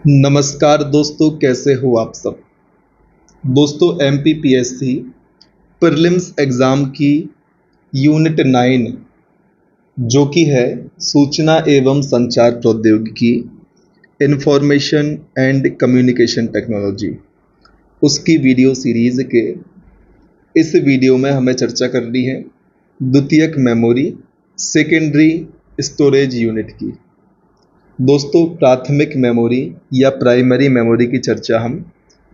नमस्कार दोस्तों, कैसे हो आप सब। दोस्तों, एमपीपीएससी प्रीलिम्स एग्ज़ाम की यूनिट 9 जो कि है सूचना एवं संचार प्रौद्योगिकी, इंफॉर्मेशन एंड कम्युनिकेशन टेक्नोलॉजी, उसकी वीडियो सीरीज़ के इस वीडियो में हमें चर्चा करनी है द्वितीयक मेमोरी सेकेंडरी स्टोरेज यूनिट की। दोस्तों, प्राथमिक मेमोरी या प्राइमरी मेमोरी की चर्चा हम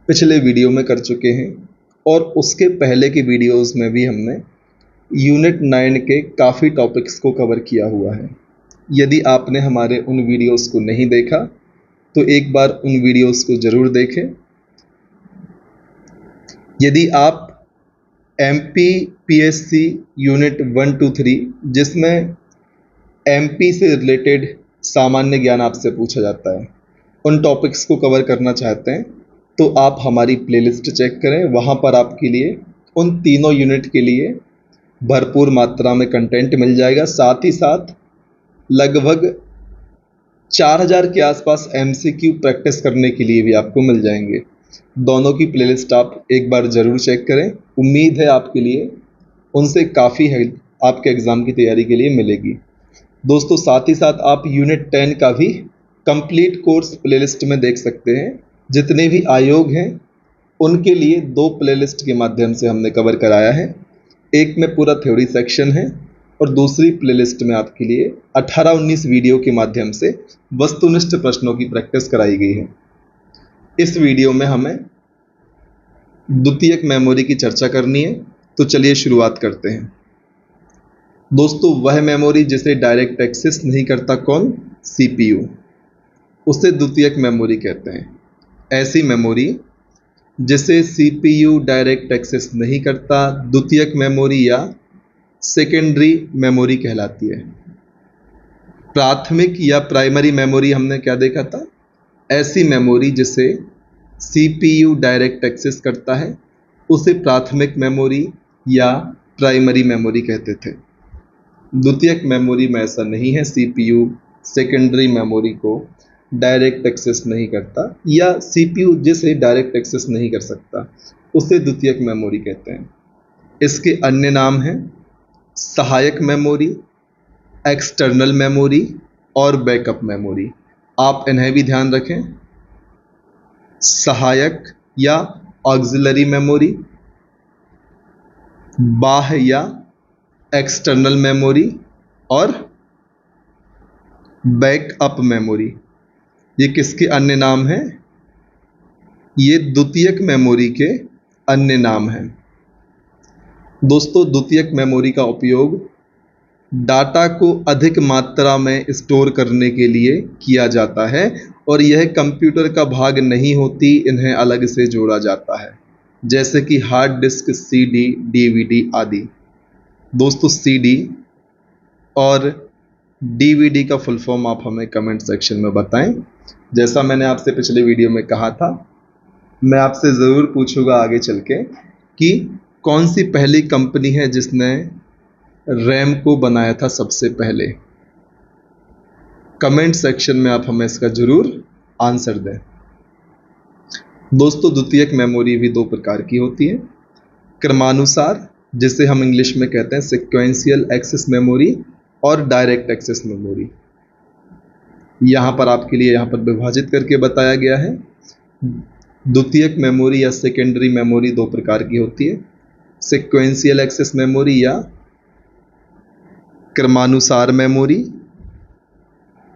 पिछले वीडियो में कर चुके हैं और उसके पहले की वीडियोस में भी हमने यूनिट 9 के काफ़ी टॉपिक्स को कवर किया हुआ है। यदि आपने हमारे उन वीडियोस को नहीं देखा तो एक बार उन वीडियोस को ज़रूर देखें। यदि आप एमपीपीएससी यूनिट 1, 2, 3 जिसमें एमपी से रिलेटेड सामान्य ज्ञान आपसे पूछा जाता है, उन टॉपिक्स को कवर करना चाहते हैं तो आप हमारी प्लेलिस्ट चेक करें। वहाँ पर आपके लिए उन तीनों यूनिट के लिए भरपूर मात्रा में कंटेंट मिल जाएगा। साथ ही साथ लगभग 4000 के आसपास एमसीक्यू प्रैक्टिस करने के लिए भी आपको मिल जाएंगे। दोनों की प्लेलिस्ट आप एक बार ज़रूर चेक करें। उम्मीद है आपके लिए उनसे काफ़ी हेल्प आपके एग्ज़ाम की तैयारी के लिए मिलेगी। दोस्तों, साथ ही साथ आप यूनिट 10 का भी कंप्लीट कोर्स प्लेलिस्ट में देख सकते हैं। जितने भी आयोग हैं उनके लिए 2 प्लेलिस्ट के माध्यम से हमने कवर कराया है। एक में पूरा थ्योरी सेक्शन है और दूसरी प्लेलिस्ट में आपके लिए 18-19 वीडियो के माध्यम से वस्तुनिष्ठ प्रश्नों की प्रैक्टिस कराई गई है। इस वीडियो में हमें द्वितीयक मेमोरी की चर्चा करनी है, तो चलिए शुरुआत करते हैं। दोस्तों, वह मेमोरी जिसे डायरेक्ट एक्सेस नहीं करता कौन? सीपीयू। उसे द्वितीयक मेमोरी कहते हैं। ऐसी मेमोरी जिसे सीपीयू डायरेक्ट एक्सेस नहीं करता द्वितीयक मेमोरी या सेकेंडरी मेमोरी कहलाती है। प्राथमिक या प्राइमरी मेमोरी हमने क्या देखा था? ऐसी मेमोरी जिसे सीपीयू डायरेक्ट एक्सेस करता है उसे प्राथमिक मेमोरी या प्राइमरी मेमोरी कहते थे। द्वितीयक मेमोरी में ऐसा नहीं है। सीपीयू सेकेंडरी मेमोरी को डायरेक्ट एक्सेस नहीं करता या सीपीयू जिसे डायरेक्ट एक्सेस नहीं कर सकता उसे द्वितीयक मेमोरी कहते हैं। इसके अन्य नाम हैं सहायक मेमोरी, एक्सटर्नल मेमोरी और बैकअप मेमोरी। आप इन्हें भी ध्यान रखें। सहायक या ऑक्सिलरी मेमोरी, बाह्य या एक्सटर्नल मेमोरी और बैकअप मेमोरी। ये किसके अन्य नाम हैं? ये द्वितीयक मेमोरी के अन्य नाम हैं। दोस्तों, द्वितीयक मेमोरी का उपयोग डाटा को अधिक मात्रा में स्टोर करने के लिए किया जाता है और यह कंप्यूटर का भाग नहीं होती, इन्हें अलग से जोड़ा जाता है, जैसे कि हार्ड डिस्क, सीडी, डीवीडी आदि। दोस्तों, सीडी और डीवीडी का फुल फॉर्म आप हमें कमेंट सेक्शन में बताएं। जैसा मैंने आपसे पिछले वीडियो में कहा था, मैं आपसे ज़रूर पूछूंगा आगे चल के कि कौन सी पहली कंपनी है जिसने रैम को बनाया था सबसे पहले। कमेंट सेक्शन में आप हमें इसका ज़रूर आंसर दें। दोस्तों, द्वितीयक मेमोरी भी 2 प्रकार की होती है। क्रमानुसार, जिसे हम इंग्लिश में कहते हैं सिक्वेंशियल एक्सेस मेमोरी, और डायरेक्ट एक्सेस मेमोरी। यहाँ पर आपके लिए विभाजित करके बताया गया है। द्वितीयक मेमोरी या सेकेंडरी मेमोरी 2 प्रकार की होती है। सिक्वेंशियल एक्सेस मेमोरी या क्रमानुसार मेमोरी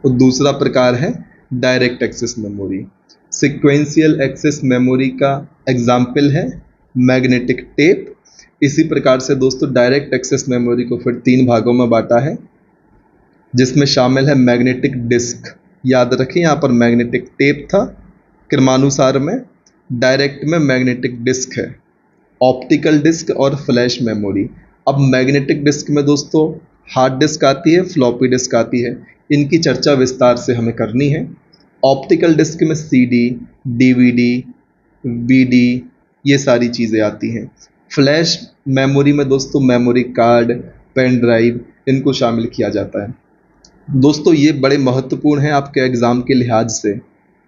और दूसरा प्रकार है direct access memory. Sequential access memory का एग्जाम्पल है मैग्नेटिक टेप। इसी प्रकार से दोस्तों, डायरेक्ट एक्सेस मेमोरी को फिर 3 भागों में बांटा है, जिसमें शामिल है मैग्नेटिक डिस्क। याद रखें, यहाँ पर मैग्नेटिक टेप था क्रमानुसार में, डायरेक्ट में मैग्नेटिक डिस्क है, ऑप्टिकल डिस्क और फ्लैश मेमोरी। अब मैग्नेटिक डिस्क में दोस्तों हार्ड डिस्क आती है, फ्लॉपी डिस्क आती है। इनकी चर्चा विस्तार से हमें करनी है। ऑप्टिकल डिस्क में सीडी, डीवीडी, वीडी ये सारी चीज़ें आती हैं। फ्लैश मेमोरी में दोस्तों मेमोरी कार्ड, पेन ड्राइव इनको शामिल किया जाता है। दोस्तों, ये बड़े महत्वपूर्ण हैं आपके एग्ज़ाम के लिहाज से।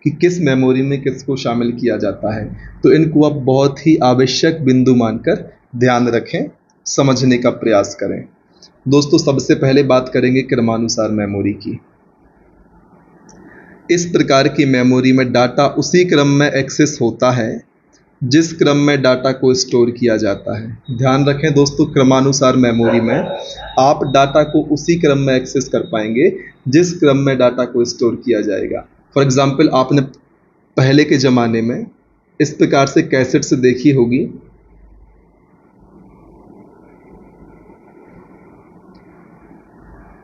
कि किस मेमोरी में किसको शामिल किया जाता है। तो इनको आप बहुत ही आवश्यक बिंदु मानकर ध्यान रखें, समझने का प्रयास करें। दोस्तों, सबसे पहले बात करेंगे क्रमानुसार मेमोरी की। इस प्रकार की मेमोरी में डाटा उसी क्रम में एक्सेस होता है जिस क्रम में डाटा को स्टोर किया जाता है। ध्यान रखें दोस्तों, क्रमानुसार मेमोरी में आप डाटा को उसी क्रम में एक्सेस कर पाएंगे जिस क्रम में डाटा को स्टोर किया जाएगा। फॉर एग्जाम्पल, आपने पहले के ज़माने में इस प्रकार से कैसेट्स देखी होगी।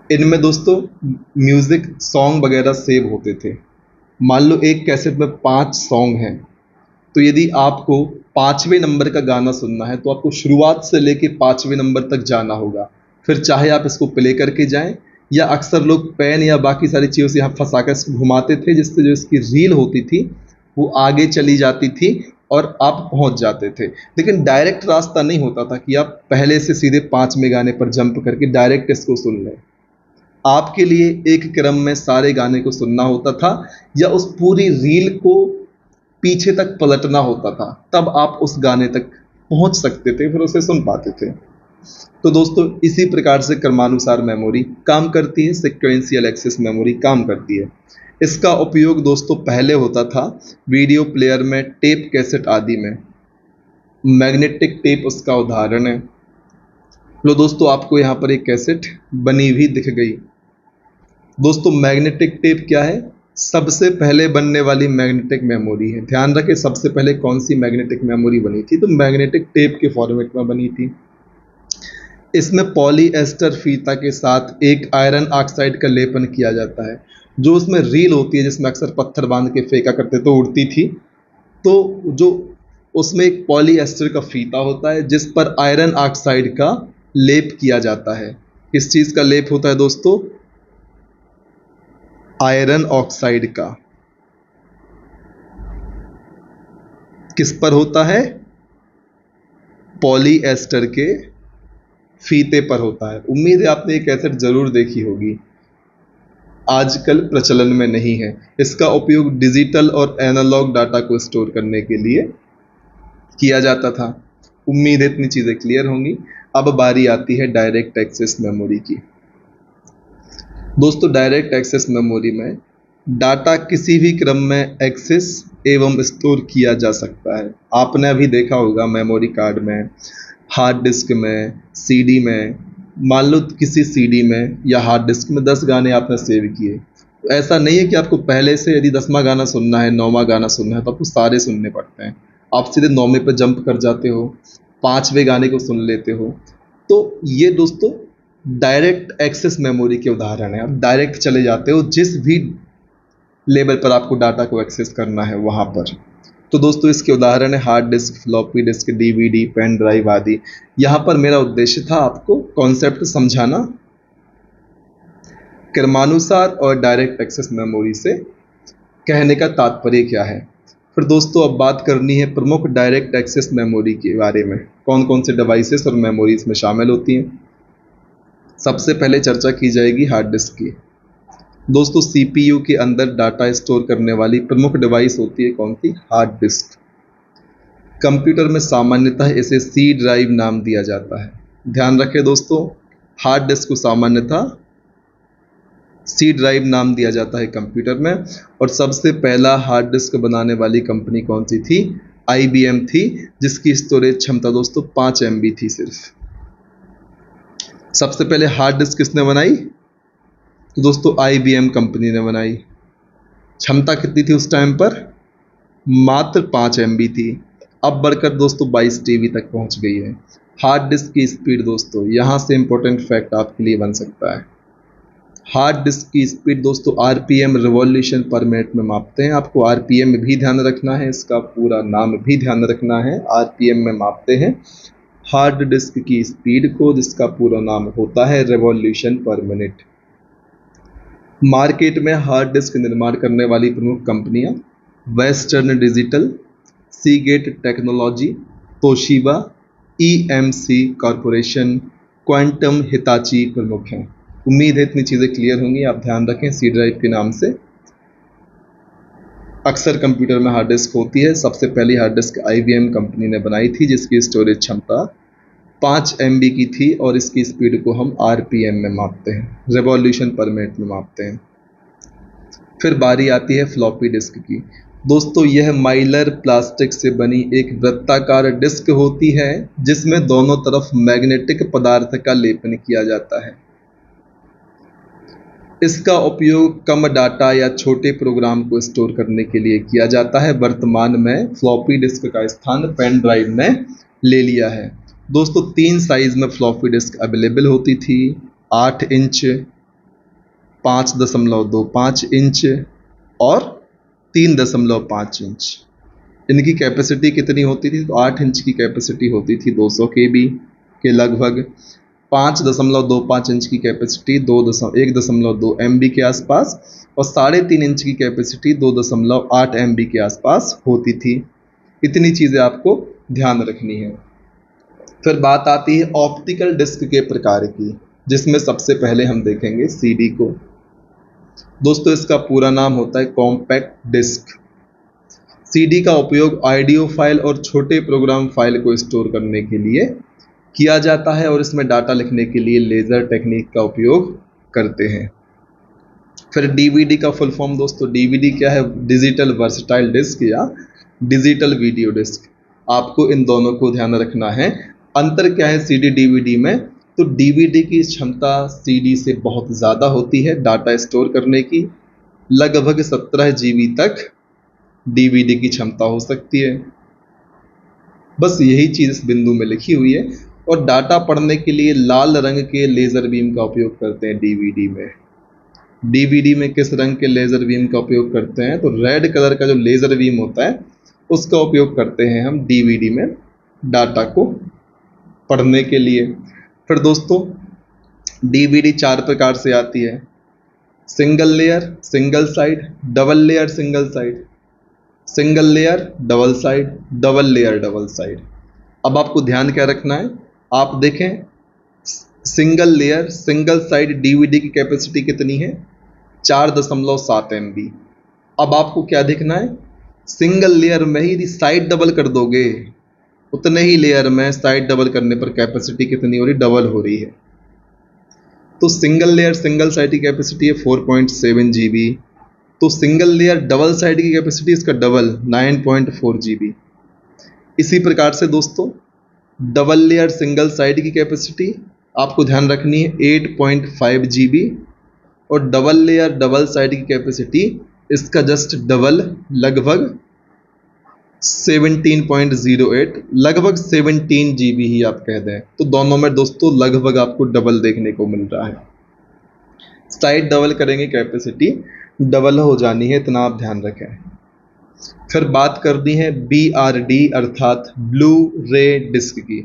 इनमें दोस्तों म्यूज़िक सॉन्ग वगैरह सेव होते थे। मान लो एक कैसेट में 5 सॉन्ग हैं, तो यदि आपको 5वें नंबर का गाना सुनना है तो आपको शुरुआत से लेके 5वें नंबर तक जाना होगा। फिर चाहे आप इसको प्ले करके जाएं, या अक्सर लोग पेन या बाकी सारी चीज़ों से यहाँ फंसा कर इसको घुमाते थे, जिससे जो इसकी रील होती थी वो आगे चली जाती थी और आप पहुंच जाते थे। लेकिन डायरेक्ट रास्ता नहीं होता था कि आप पहले से सीधे 5वें गाने पर जंप करके डायरेक्ट इसको सुन लें। आपके लिए एक क्रम में सारे गाने को सुनना होता था, या उस पूरी रील को पीछे तक पलटना होता था, तब आप उस गाने तक पहुंच सकते थे, फिर उसे सुन पाते थे। तो दोस्तों, इसी प्रकार से क्रमानुसार मेमोरी काम करती है, सिक्वेंशियल एक्सेस मेमोरी काम करती है। इसका उपयोग दोस्तों पहले होता था वीडियो प्लेयर में, टेप कैसेट आदि में। मैग्नेटिक टेप उसका उदाहरण है। लो दोस्तों, आपको यहाँ पर एक कैसेट बनी हुई दिख गई। दोस्तों, मैग्नेटिक टेप क्या है? सबसे पहले बनने वाली मैग्नेटिक मेमोरी है। ध्यान रखें, सबसे पहले कौन सी मैग्नेटिक मेमोरी बनी थी? तो मैग्नेटिक टेप के फॉर्मेट में बनी थी। इसमें पॉलीएस्टर फीता के साथ एक आयरन ऑक्साइड का लेपन किया जाता है। जो उसमें रील होती है, जिसमें अक्सर पत्थर बांध के फेंका करते तो उड़ती थी, तो जो उसमें एक पॉलीएस्टर का फीता होता है जिस पर आयरन ऑक्साइड का लेप किया जाता है। किस चीज़ का लेप होता है दोस्तों? आयरन ऑक्साइड का। किस पर होता है? पॉलीएस्टर के फीते पर होता है। उम्मीद है आपने ये कैसेट जरूर देखी होगी। आजकल प्रचलन में नहीं है। इसका उपयोग डिजिटल और एनालॉग डाटा को स्टोर करने के लिए किया जाता था। उम्मीद है इतनी चीज़ें क्लियर होंगी। अब बारी आती है डायरेक्ट एक्सेस मेमोरी की। दोस्तों, डायरेक्ट एक्सेस मेमोरी में डाटा किसी भी क्रम में एक्सेस एवं स्टोर किया जा सकता है। आपने अभी देखा होगा मेमोरी कार्ड में, हार्ड डिस्क में, सीडी में। मान लो किसी सीडी में या हार्ड डिस्क में 10 गाने आपने सेव किए, तो ऐसा नहीं है कि आपको पहले से यदि 10वां गाना सुनना है, 9वां गाना सुनना है, तो आपको सारे सुनने पड़ते हैं। आप सीधे 9वें पर जंप कर जाते हो, 5वें गाने को सुन लेते हो। तो ये दोस्तों डायरेक्ट एक्सेस मेमोरी के उदाहरण है। आप डायरेक्ट चले जाते हो जिस भी लेवल पर आपको डाटा को एक्सेस करना है वहाँ पर। तो दोस्तों, इसके उदाहरण है hard disk, floppy disk, DVD, pen drive आदि। यहाँ पर मेरा उद्देश्य था आपको कॉन्सेप्ट समझाना। क्रमानुसार और डायरेक्ट एक्सेस मेमोरी से कहने का तात्पर्य क्या है। फिर दोस्तों, अब बात करनी है प्रमुख डायरेक्ट एक्सेस मेमोरी के बारे में। कौन कौन से डिवाइसेस और मेमोरीज में शामिल होती हैं। सबसे पहले चर्चा की जाएगी हार्ड डिस्क की। दोस्तों, सीपीयू के अंदर डाटा स्टोर करने वाली प्रमुख डिवाइस होती है कौन सी? Hard disk. कंप्यूटर में सामान्यतः इसे सी ड्राइव नाम दिया जाता है। ध्यान रखें दोस्तों, हार्ड डिस्क को सामान्यतः सी ड्राइव नाम दिया जाता है कंप्यूटर में। और सबसे पहला हार्ड डिस्क बनाने वाली कंपनी कौन सी थी? IBM थी, जिसकी स्टोरेज क्षमता दोस्तों 5 MB थी सिर्फ। सबसे पहले हार्ड डिस्क किसने बनाई? तो दोस्तों IBM कंपनी ने बनाई। क्षमता कितनी थी उस टाइम पर? मात्र 5 MB थी। अब बढ़कर दोस्तों 22 TB तक पहुंच गई है। हार्ड डिस्क की स्पीड दोस्तों, यहाँ से इंपॉर्टेंट फैक्ट आपके लिए बन सकता है। हार्ड डिस्क की स्पीड दोस्तों RPM, रिवॉल्यूशन पर मिनट में मापते हैं। आपको RPM भी ध्यान रखना है, इसका पूरा नाम भी ध्यान रखना है। RPM में मापते हैं हार्ड डिस्क की स्पीड को, जिसका पूरा नाम होता है रिवॉल्यूशन पर मिनट। मार्केट में हार्ड डिस्क निर्माण करने वाली प्रमुख कंपनियां western digital, Seagate technology, Toshiba, EMC corporation, quantum, Hitachi प्रमुख हैं। उम्मीद है इतनी चीज़ें क्लियर होंगी। आप ध्यान रखें सी ड्राइव के नाम से। अक्सर कंप्यूटर में हार्ड डिस्क होती है। सबसे पहली हार्ड डिस्क IBM कंपनी ने बनाई थी, जिसकी स्टोरेज क्षमता 5 MB की थी और इसकी स्पीड को हम RPM में मापते हैं, रिवॉल्यूशन पर मिनट में मापते हैं। फिर बारी आती है फ्लॉपी डिस्क की। दोस्तों, यह माइलर प्लास्टिक से बनी एक वृत्ताकार डिस्क होती है जिसमें दोनों तरफ मैग्नेटिक पदार्थ का लेपन किया जाता है। इसका उपयोग कम डाटा या छोटे प्रोग्राम को स्टोर करने के लिए किया जाता है। वर्तमान में फ्लॉपी डिस्क का स्थान पेन ड्राइव ने ले लिया है। दोस्तों, 3 साइज में फ्लॉपी डिस्क अवेलेबल होती थी, 8 इंच, 5.25 इंच और 3.5 इंच। इनकी कैपेसिटी कितनी होती थी? तो 8 इंच की कैपेसिटी होती थी 200 KB के लगभग, 5.25 इंच की कैपेसिटी 1.2 MB के आसपास और 3.5 इंच की कैपेसिटी 2.8 MB के आसपास होती थी। इतनी चीज़ें आपको ध्यान रखनी है। फिर बात आती है ऑप्टिकल डिस्क के प्रकार की, जिसमें सबसे पहले हम देखेंगे CD को। दोस्तों, इसका पूरा नाम होता है कॉम्पैक्ट डिस्क। CD का उपयोग ऑडियो फाइल और छोटे प्रोग्राम फाइल को स्टोर करने के लिए किया जाता है और इसमें डाटा लिखने के लिए लेज़र टेक्निक का उपयोग करते हैं। फिर DVD का फुल फॉर्म दोस्तों, DVD क्या है? डिजिटल वर्सटाइल डिस्क या डिजिटल वीडियो डिस्क। आपको इन दोनों को ध्यान रखना है। अंतर क्या है CD DVD में? तो DVD की क्षमता CD से बहुत ज़्यादा होती है डाटा स्टोर करने की, लगभग 17 GB तक DVD की क्षमता हो सकती है। बस यही चीज़ इस बिंदु में लिखी हुई है। और डाटा पढ़ने के लिए लाल रंग के लेज़र बीम का उपयोग करते हैं DVD में। DVD में किस रंग के लेज़र बीम का उपयोग करते हैं? तो रेड कलर का जो लेज़र बीम होता है उसका उपयोग करते हैं हम DVD में डाटा को पढ़ने के लिए। फिर दोस्तों, DVD 4 प्रकार से आती है: single layer, single side, double layer, single side, single layer, double side, double layer, double side. अब आपको ध्यान क्या रखना है? आप देखें, single layer single side DVD की कैपेसिटी कितनी है? 4.7 MB। अब आपको क्या देखना है? सिंगल लेयर में ही यदि साइड डबल कर दोगे, उतने ही लेयर में साइड डबल करने पर कैपेसिटी कितनी हो रही? डबल हो रही है। तो सिंगल लेयर सिंगल साइड की कैपेसिटी है 4.7 GB। तो सिंगल लेयर डबल साइड की कैपेसिटी इसका डबल 9.4 GB। इसी प्रकार से दोस्तों, डबल लेयर सिंगल साइड की कैपेसिटी आपको ध्यान रखनी है 8.5 GB और डबल लेयर डबल साइड की कैपेसिटी इसका जस्ट डबल, लगभग 17.08, लगभग 17 GB ही आप कह दें। तो दोनों में दोस्तों लगभग आपको डबल देखने को मिल रहा है। साइड डबल करेंगे कैपेसिटी डबल हो जानी है, इतना आप ध्यान रखें। फिर बात करनी है BRD अर्थात ब्लू रे डिस्क की।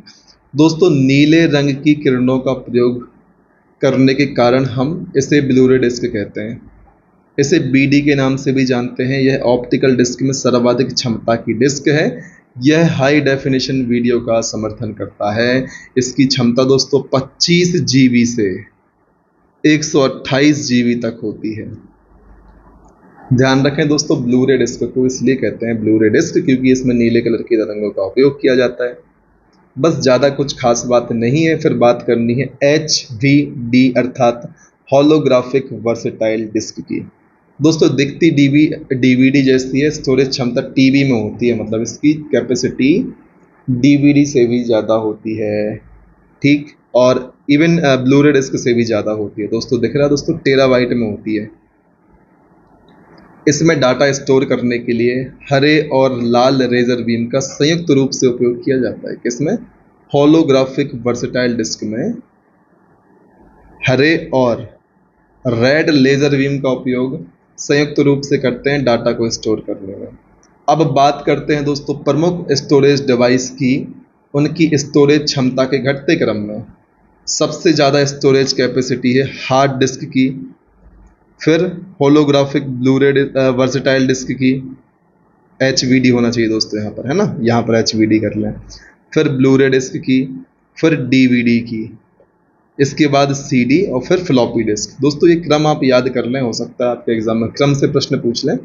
दोस्तों, नीले रंग की किरणों का प्रयोग करने के कारण हम इसे ब्लू रे डिस्क कहते हैं। इसे BD के नाम से भी जानते हैं। यह ऑप्टिकल डिस्क में सर्वाधिक क्षमता की डिस्क है। यह हाई डेफिनेशन वीडियो का समर्थन करता है। इसकी क्षमता दोस्तों 25 GB से 128 GB तक होती है। ध्यान रखें दोस्तों, ब्लू रे डिस्क को इसलिए कहते हैं ब्लू रे डिस्क क्योंकि इसमें नीले कलर के रंगों का उपयोग किया जाता है। बस ज़्यादा कुछ खास बात नहीं है। फिर बात करनी है HVD अर्थात होलोग्राफिक वर्सेटाइल डिस्क की। दोस्तों, दिखती DVD जैसी है, स्टोरेज क्षमता TB में होती है, मतलब इसकी कैपेसिटी DVD से भी ज़्यादा होती है, ठीक, और इवन ब्लू रे डिस्क से भी ज़्यादा होती है। दोस्तों, दिख रहा है दोस्तों, टेराबाइट में होती है। इसमें डाटा स्टोर करने के लिए हरे और लाल लेज़र बीम का संयुक्त रूप से उपयोग किया जाता है। किसमें? होलोग्राफिक वर्सेटाइल डिस्क में हरे और रेड लेज़र बीम का उपयोग संयुक्त रूप से करते हैं डाटा को स्टोर करने में। अब बात करते हैं दोस्तों प्रमुख स्टोरेज डिवाइस की, उनकी स्टोरेज क्षमता के घटते क्रम में। सबसे ज़्यादा स्टोरेज कैपेसिटी है हार्ड डिस्क की, फिर होलोग्राफिक ब्लू रे वर्सेटाइल डिस्क की, HVD होना चाहिए दोस्तों यहाँ पर, है ना, यहाँ पर HVD कर लें, फिर ब्लू रे डिस्क की, फिर DVD की। इसके बाद CD और फिर फ्लॉपी डिस्क। दोस्तों ये क्रम आप याद कर लें, हो सकता है आपके एग्जाम में क्रम से प्रश्न पूछ लें,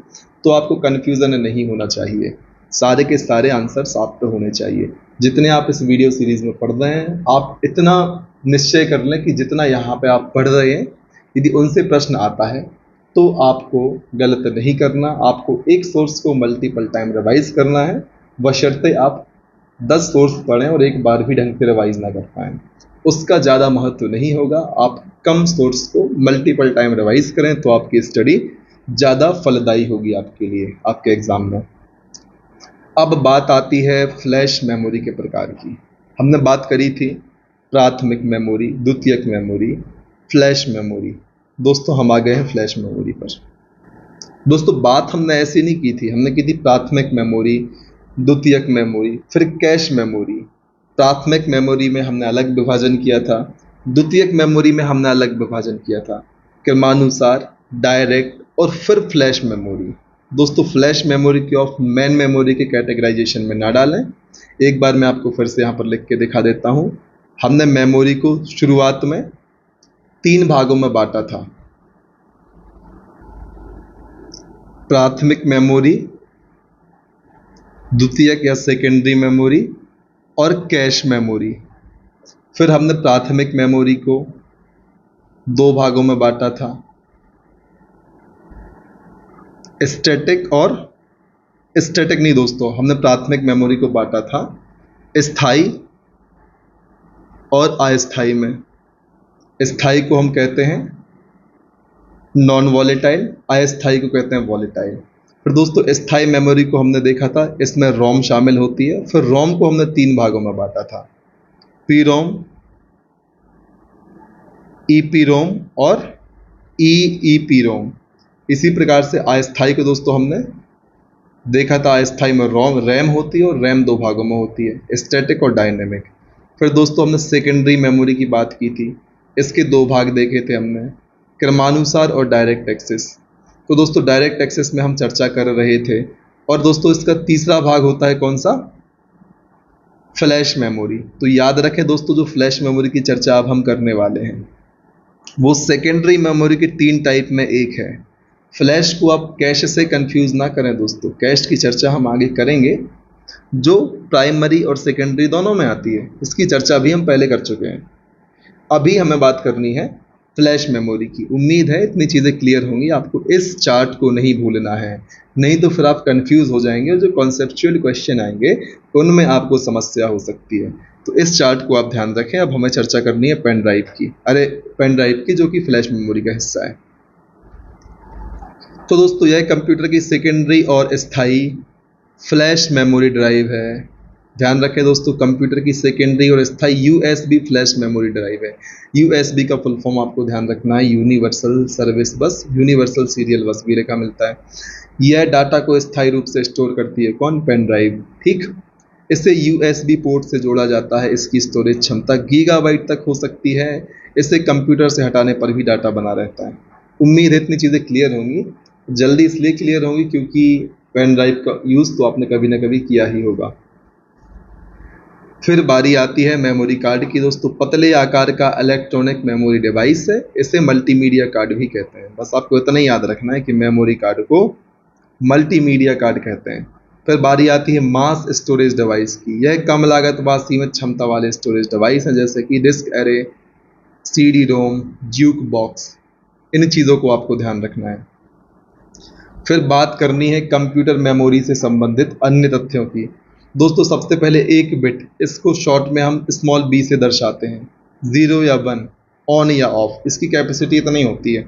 तो आपको कन्फ्यूज़न नहीं होना चाहिए। सारे के सारे आंसर्स आप पे होने चाहिए। जितने आप इस वीडियो सीरीज़ में पढ़ रहे हैं, आप इतना निश्चय कर लें कि जितना यहाँ पे आप पढ़ रहे हैं, यदि उनसे प्रश्न आता है तो आपको गलत नहीं करना। आपको एक सोर्स को मल्टीपल टाइम रिवाइज करना है, बशर्ते आप 10 सोर्स पढ़ें और एक बार भी ढंग से रिवाइज ना कर पाएँ। उसका ज़्यादा महत्व नहीं होगा। आप कम सोर्स को मल्टीपल टाइम रिवाइज करें तो आपकी स्टडी ज़्यादा फलदायी होगी आपके लिए, आपके एग्ज़ाम में। अब बात आती है फ्लैश मेमोरी के प्रकार की। हमने बात करी थी प्राथमिक मेमोरी, द्वितीयक मेमोरी, फ्लैश मेमोरी। दोस्तों हम आ गए हैं फ्लैश मेमोरी पर। दोस्तों बात हमने ऐसी नहीं की थी, हमने की थी प्राथमिक मेमोरी, द्वितीयक मेमोरी, फिर कैश मेमोरी। प्राथमिक मेमोरी में हमने अलग विभाजन किया था, द्वितीयक मेमोरी में हमने अलग विभाजन किया था, क्रमानुसार, डायरेक्ट और फिर फ्लैश मेमोरी। दोस्तों फ्लैश मेमोरी की ऑफ मेन मेमोरी के कैटेगराइजेशन में ना डालें। एक बार मैं आपको फिर से यहाँ पर लिख के दिखा देता हूँ। हमने मेमोरी को शुरुआत में 3 भागों में बांटा था, प्राथमिक मेमोरी, द्वितीयक या सेकेंडरी मेमोरी और कैश मेमोरी। फिर हमने प्राथमिक मेमोरी को 2 भागों में बांटा था, स्टैटिक और स्टैटिक नहीं दोस्तों, हमने प्राथमिक मेमोरी को बांटा था स्थायी और अस्थायी में। स्थायी को हम कहते हैं नॉन वॉलेटाइल, अस्थायी को कहते हैं वॉलेटाइल। फिर दोस्तों स्थायी मेमोरी को हमने देखा था, इसमें रोम शामिल होती है। फिर रोम को हमने 3 भागों में बांटा था, पी रोम, ईपी रोम और ईईपी रोम। इसी प्रकार से अस्थायी को दोस्तों हमने देखा था, अस्थायी में रोम रैम होती है और रैम 2 भागों में होती है, स्टैटिक और डायनेमिक। फिर दोस्तों हमने सेकेंडरी मेमोरी की बात की थी, इसके 2 भाग देखे थे हमने, क्रमानुसार और डायरेक्ट एक्सेस। तो दोस्तों डायरेक्ट एक्सेस में हम चर्चा कर रहे थे। और दोस्तों इसका तीसरा भाग होता है कौन सा, फ्लैश मेमोरी। तो याद रखें दोस्तों, जो फ्लैश मेमोरी की चर्चा अब हम करने वाले हैं वो सेकेंडरी मेमोरी के 3 टाइप में एक है। फ्लैश को आप कैश से कंफ्यूज ना करें दोस्तों, कैश की चर्चा हम आगे करेंगे जो प्राइमरी और सेकेंडरी दोनों में आती है, इसकी चर्चा भी हम पहले कर चुके हैं। अभी हमें बात करनी है फ्लैश मेमोरी की। उम्मीद है इतनी चीज़ें क्लियर होंगी, आपको इस चार्ट को नहीं भूलना है, नहीं तो फिर आप कंफ्यूज हो जाएंगे और जो कॉन्सेप्चुअल क्वेश्चन आएंगे उनमें आपको समस्या हो सकती है। तो इस चार्ट को आप ध्यान रखें। अब हमें चर्चा करनी है पेन ड्राइव की, पेन ड्राइव की जो कि फ्लैश मेमोरी का हिस्सा है। तो दोस्तों यह कंप्यूटर की सेकेंडरी और स्थायी फ्लैश मेमोरी ड्राइव है। ध्यान रखें दोस्तों, कंप्यूटर की सेकेंडरी और स्थायी यूएसबी फ्लैश मेमोरी ड्राइव है। यूएसबी का फुल फॉर्म आपको ध्यान रखना है, यूनिवर्सल सर्विस बस, यूनिवर्सल सीरियल बस भी लिखा मिलता है। यह डाटा को स्थायी रूप से स्टोर करती है कौन, पेन ड्राइव। ठीक, इसे यूएसबी पोर्ट से जोड़ा जाता है। इसकी स्टोरेज क्षमता गीगाबाइट तक हो सकती है। इसे कंप्यूटर से हटाने पर भी डाटा बना रहता है। उम्मीद है इतनी चीज़ें क्लियर होंगी। जल्दी इसलिए क्लियर होंगी क्योंकि पेन ड्राइव का यूज़ तो आपने कभी ना कभी किया ही होगा। फिर बारी आती है मेमोरी कार्ड की। दोस्तों पतले आकार का इलेक्ट्रॉनिक मेमोरी डिवाइस है, इसे मल्टीमीडिया कार्ड भी कहते हैं। बस आपको इतना ही याद रखना है कि मेमोरी कार्ड को मल्टीमीडिया कार्ड कहते हैं। फिर बारी आती है मास स्टोरेज डिवाइस की। यह कम लागत व सीमित क्षमता वाले स्टोरेज डिवाइस हैं, जैसे कि डिस्क एरे, CD रोम, ज्यूक बॉक्स। इन चीज़ों को आपको ध्यान रखना है। फिर बात करनी है कंप्यूटर मेमोरी से संबंधित अन्य तथ्यों की। दोस्तों सबसे पहले एक बिट, इसको शॉर्ट में हम स्मॉल b से दर्शाते हैं, 0 या 1, ऑन या ऑफ, इसकी कैपेसिटी इतनी होती है।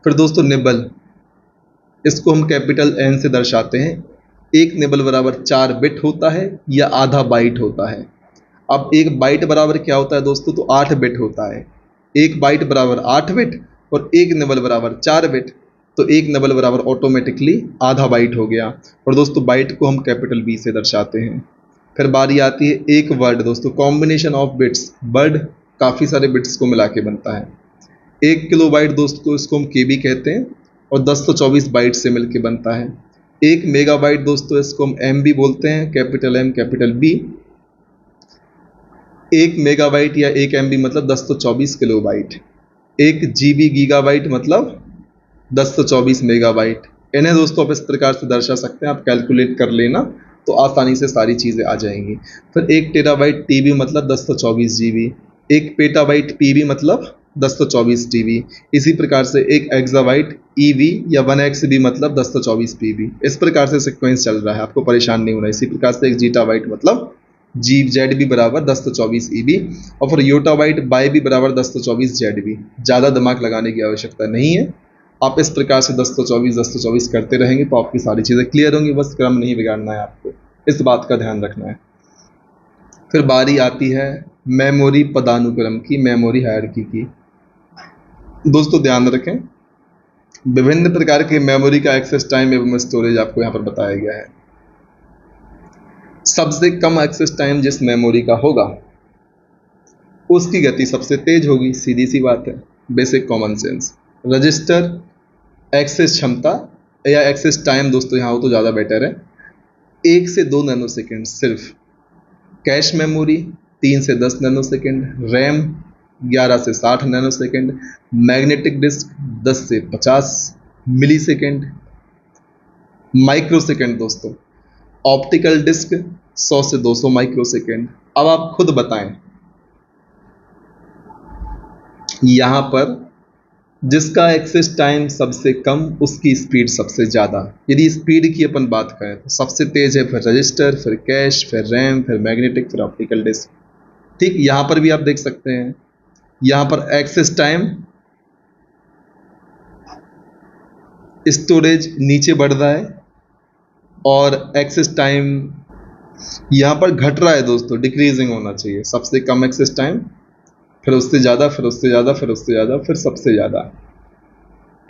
फिर दोस्तों निबल, इसको हम कैपिटल N से दर्शाते हैं। एक निबल बराबर 4 बिट होता है या आधा बाइट होता है। अब एक बाइट बराबर क्या होता है दोस्तों, तो 8 बिट होता है। एक बाइट बराबर 8 बिट और एक निबल बराबर 4 बिट, तो एक निबल बराबर ऑटोमेटिकली आधा बाइट हो गया। और दोस्तों बाइट को हम कैपिटल B से दर्शाते हैं। फिर बारी आती है एक वर्ड। दोस्तों कॉम्बिनेशन ऑफ बिट्स, वर्ड काफ़ी सारे बिट्स को मिला के बनता है। 1 किलोबाइट दोस्तों इसको हम KB कहते हैं और 1024 बाइट से मिलके बनता है। 1 मेगाबाइट दोस्तों इसको हम MB बोलते हैं, capital M capital B। 1 megabyte या 1 MB मतलब 10 तो 24 किलोबाइट। 1 GB गीगाबाइट मतलब 10 तो 24 मेगाबाइट। इन्हें दोस्तों आप इस प्रकार से दर्शा सकते हैं, आप कैलकुलेट कर लेना तो आसानी से सारी चीज़ें आ जाएंगी। फिर 1 टेराबाइट TB मतलब 10 तो 24 GB। 1 पेटाबाइट PB मतलब 10 तो 24 TB। इसी प्रकार से 1 एक्साबाइट EV या 1 XB मतलब 10 तो 24 PB। इस प्रकार से सीक्वेंस चल रहा है, आपको परेशान नहीं होना। इसी प्रकार से 1 जीटाबाइट मतलब ZB बराबर 10 तो 24 EB, और फिर योटाबाइट बाई भी बराबर 10 तो 24 ZB। ज़्यादा दिमाग लगाने की आवश्यकता नहीं है, आप इस प्रकार से 10 तो 24 करते रहेंगे तो आपकी सारी चीज़ें क्लियर होंगी। बस क्रम नहीं बिगाड़ना है, आपको इस बात का ध्यान रखना है। फिर बारी आती है मेमोरी पदानुक्रम की, मेमोरी हायरार्की की। दोस्तों ध्यान रखें, विभिन्न प्रकार के मेमोरी का एक्सेस टाइम एवं स्टोरेज आपको यहाँ पर बताया गया है। सबसे कम एक्सेस टाइम जिस मेमोरी का होगा उसकी गति सबसे तेज होगी, सीधी सी बात है, basic common sense. Register access क्षमता या एक्सेस टाइम दोस्तों यहाँ हो तो ज़्यादा बेटर है, 1 से 2 नैनोसेकंड सिर्फ। कैश मेमोरी 3 से 10 नैनोसेकंड, रैम 11 से 60 नैनोसेकंड, मैग्नेटिक डिस्क 10 से 50 मिलीसेकंड, माइक्रोसेकंड दोस्तों ऑप्टिकल डिस्क 100 से 200 माइक्रोसेकंड। अब आप खुद बताएं, यहाँ पर जिसका एक्सेस टाइम सबसे कम उसकी स्पीड सबसे ज़्यादा। यदि स्पीड की अपन बात करें तो सबसे तेज है फिर रजिस्टर, फिर कैश, फिर रैम, फिर मैग्नेटिक, फिर ऑप्टिकल डिस्क। ठीक, यहाँ पर भी आप देख सकते हैं, यहाँ पर एक्सेस टाइम स्टोरेज नीचे बढ़ रहा है और एक्सेस टाइम यहाँ पर घट रहा है दोस्तों, डिक्रीजिंग होना चाहिए। सबसे कम एक्सेस टाइम, फिर उससे ज़्यादा, फिर उससे ज़्यादा, फिर उससे ज़्यादा, फिर सबसे ज़्यादा।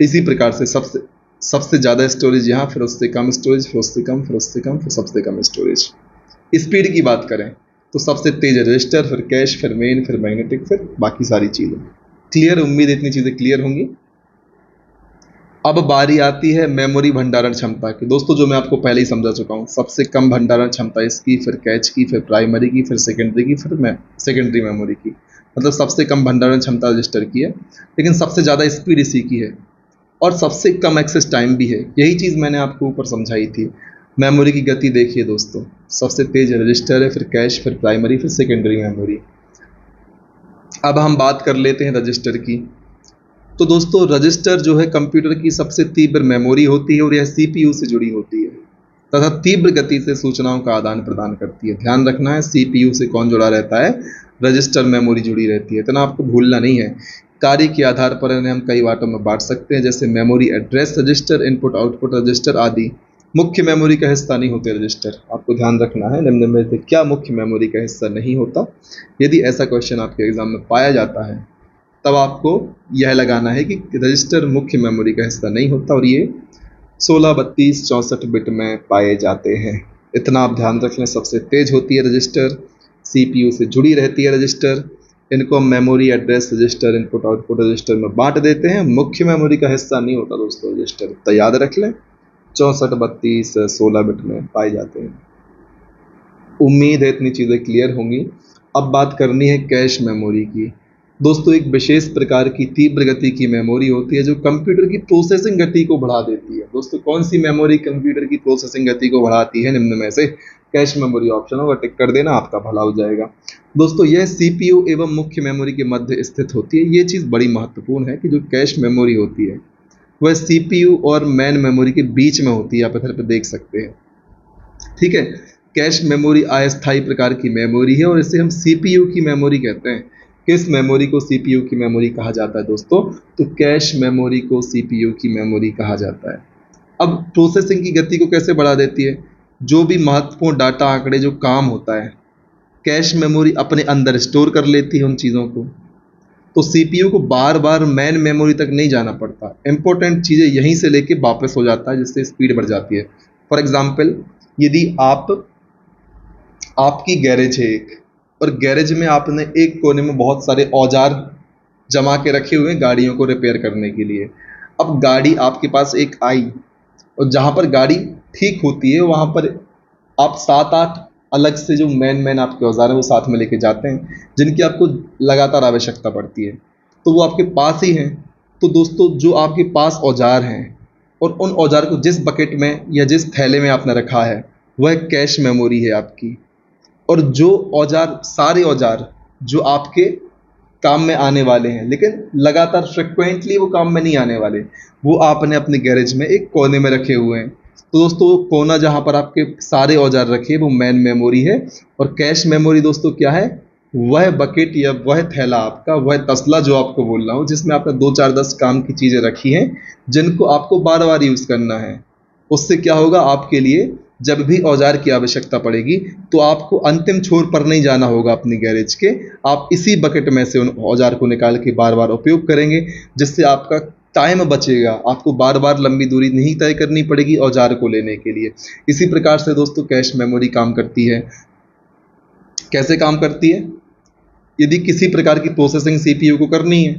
इसी प्रकार से सबसे ज़्यादा स्टोरेज यहाँ, फिर उससे कम स्टोरेज, फिर उससे कम, फिर उससे कम, फिर सबसे कम स्टोरेज। स्पीड की बात करें तो सबसे तेज रजिस्टर, फिर कैश, फिर मेन, फिर मैग्नेटिक, फिर बाकी सारी चीज़ें। क्लियर, उम्मीद इतनी चीज़ें क्लियर होंगी। अब बारी आती है मेमोरी भंडारण क्षमता की। दोस्तों जो मैं आपको पहले ही समझा चुका हूँ, सबसे कम भंडारण क्षमता इसकी, फिर कैच की, फिर प्राइमरी की, फिर सेकेंडरी की, फिर सेकेंडरी मेमोरी की। मतलब सबसे कम भंडारण क्षमता रजिस्टर की है, लेकिन सबसे ज़्यादा स्पीड इसी की है और सबसे कम एक्सेस टाइम भी है। यही चीज़ मैंने आपको ऊपर समझाई थी। मेमोरी की गति देखिए दोस्तों, सबसे तेज रजिस्टर है, फिर कैश, फिर प्राइमरी, फिर सेकेंडरी मेमोरी। अब हम बात कर लेते हैं रजिस्टर की। तो दोस्तों रजिस्टर जो है कंप्यूटर की सबसे तीव्र मेमोरी होती है और यह CPU से जुड़ी होती है तथा तीव्र गति से सूचनाओं का आदान प्रदान करती है। ध्यान रखना है, CPU से कौन जुड़ा रहता है? रजिस्टर मेमोरी जुड़ी रहती है, इतना आपको भूलना नहीं है। कार्य के आधार पर इन्हें हम कई बांटों में बांट सकते हैं, जैसे memory address register, input output register आदि। मुख्य मेमोरी का हिस्सा नहीं होते रजिस्टर, आपको ध्यान रखना है। निम्न में से क्या मुख्य मेमोरी का हिस्सा नहीं होता? यदि ऐसा क्वेश्चन आपके एग्जाम में पाया जाता है तब आपको यह लगाना है कि रजिस्टर मुख्य मेमोरी का हिस्सा नहीं होता और ये 16, 32, 64 बिट में पाए जाते हैं। इतना आप ध्यान रख लें। सबसे तेज होती है रजिस्टर, CPU से जुड़ी रहती है रजिस्टर। इनको हम memory address register, input output register में बांट देते हैं। मुख्य मेमोरी का हिस्सा नहीं होता दोस्तों रजिस्टर, तो याद रख लें। 64, 32, 16 बिट में पाए जाते हैं। उम्मीद है इतनी चीज़ें क्लियर होंगी। अब बात करनी है कैश मेमोरी की। दोस्तों एक विशेष प्रकार की तीव्र गति की मेमोरी होती है जो कंप्यूटर की प्रोसेसिंग गति को बढ़ा देती है। दोस्तों कौन सी मेमोरी कंप्यूटर की प्रोसेसिंग गति को बढ़ाती है? निम्न में से कैश मेमोरी ऑप्शन होगा, टिक कर देना, आपका भला हो जाएगा। दोस्तों यह CPU एवं मुख्य मेमोरी के मध्य स्थित होती है। ये चीज़ बड़ी महत्वपूर्ण है कि जो कैश मेमोरी होती है वह CPU और मेन मेमोरी के बीच में होती है, आप इधर पे देख सकते हैं। ठीक है, कैश मेमोरी अस्थायी प्रकार की मेमोरी है और इसे हम CPU की मेमोरी कहते हैं। किस मेमोरी को CPU की मेमोरी कहा जाता है दोस्तों? तो कैश मेमोरी को CPU की मेमोरी कहा जाता है। अब प्रोसेसिंग की गति को कैसे बढ़ा देती है? जो भी महत्वपूर्ण डाटा, आंकड़े, जो काम होता है, कैश मेमोरी अपने अंदर स्टोर कर लेती है उन चीज़ों को, तो CPU को बार बार मेन मेमोरी तक नहीं जाना पड़ता। इंपॉर्टेंट चीज़ें यहीं से लेके वापस हो जाता है, जिससे स्पीड बढ़ जाती है। फॉर एग्जाम्पल, यदि आपकी गैरेज है एक, और गैरेज में आपने एक कोने में बहुत सारे औजार जमा के रखे हुए हैं गाड़ियों को रिपेयर करने के लिए। अब गाड़ी आपके पास एक आई और जहाँ पर गाड़ी ठीक होती है वहाँ पर आप 7-8 अलग से जो मेन आपके औजार हैं वो साथ में लेके जाते हैं, जिनकी आपको लगातार आवश्यकता पड़ती है, तो वो आपके पास ही हैं। तो दोस्तों जो आपके पास औजार हैं और उन औजार को जिस बकेट में या जिस थैले में आपने रखा है वह कैश मेमोरी है आपकी। और जो औजार, सारे औजार जो आपके काम में आने वाले हैं लेकिन लगातार फ्रिक्वेंटली वो काम में नहीं आने वाले, वो आपने अपने गैरेज में एक कोने में रखे हुए हैं। तो दोस्तों वो कोना जहाँ पर आपके सारे औजार रखे वो मेन मेमोरी है। और कैश मेमोरी दोस्तों क्या है? वह बकेट या वह थैला आपका, वह तसला जो आपको बोल रहा हूँ, जिसमें आपने 2 4 10 काम की चीज़ें रखी हैं जिनको आपको बार बार यूज़ करना है। उससे क्या होगा आपके लिए, जब भी औजार की आवश्यकता पड़ेगी तो आपको अंतिम छोर पर नहीं जाना होगा अपनी गैरेज के, आप इसी बकेट में से उन औजार को निकाल के बार बार उपयोग करेंगे, जिससे आपका टाइम बचेगा, आपको बार बार लंबी दूरी नहीं तय करनी पड़ेगी औजार को लेने के लिए। इसी प्रकार से दोस्तों कैश मेमोरी काम करती है। कैसे काम करती है? यदि किसी प्रकार की प्रोसेसिंग सीपीयू को करनी है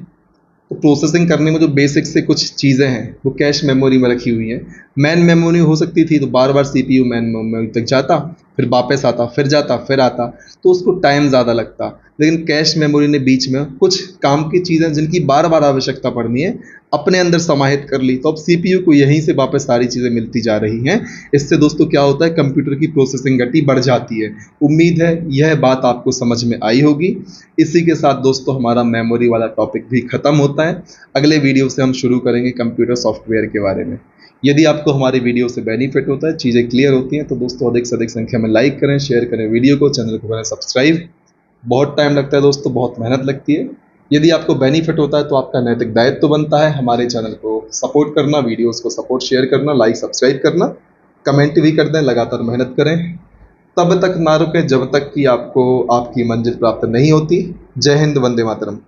तो प्रोसेसिंग करने में जो बेसिक से कुछ चीज़ें हैं वो कैश मेमोरी में रखी हुई हैं। मैन मेमोरी हो सकती थी तो बार बार सीपीयू मैन मेमोरी तक जाता, फिर वापस आता, फिर जाता, फिर आता, तो उसको टाइम ज़्यादा लगता। लेकिन कैश मेमोरी ने बीच में कुछ काम की चीज़ें जिनकी बार बार आवश्यकता पड़नी है अपने अंदर समाहित कर ली, तो अब सीपीयू को यहीं से वापस सारी चीज़ें मिलती जा रही हैं। इससे दोस्तों क्या होता है, कंप्यूटर की प्रोसेसिंग गति बढ़ जाती है। उम्मीद है यह बात आपको समझ में आई होगी। इसी के साथ दोस्तों हमारा मेमोरी वाला टॉपिक भी खत्म होता है। अगले वीडियो से हम शुरू करेंगे कंप्यूटर सॉफ्टवेयर के बारे में। यदि आपको हमारी वीडियो से बेनिफिट होता है, चीज़ें क्लियर होती हैं, तो दोस्तों अधिक से अधिक संख्या में लाइक करें, शेयर करें वीडियो को, चैनल को करें सब्सक्राइब। बहुत टाइम लगता है दोस्तों, बहुत मेहनत लगती है। यदि आपको बेनिफिट होता है तो आपका नैतिक दायित्व तो बनता है हमारे चैनल को सपोर्ट करना, वीडियोस को सपोर्ट शेयर करना, लाइक सब्सक्राइब करना, कमेंट भी कर दें, लगातार मेहनत करें। तब तक ना रुकें जब तक कि आपको आपकी मंजिल प्राप्त नहीं होती। जय हिंद, वंदे मातरम।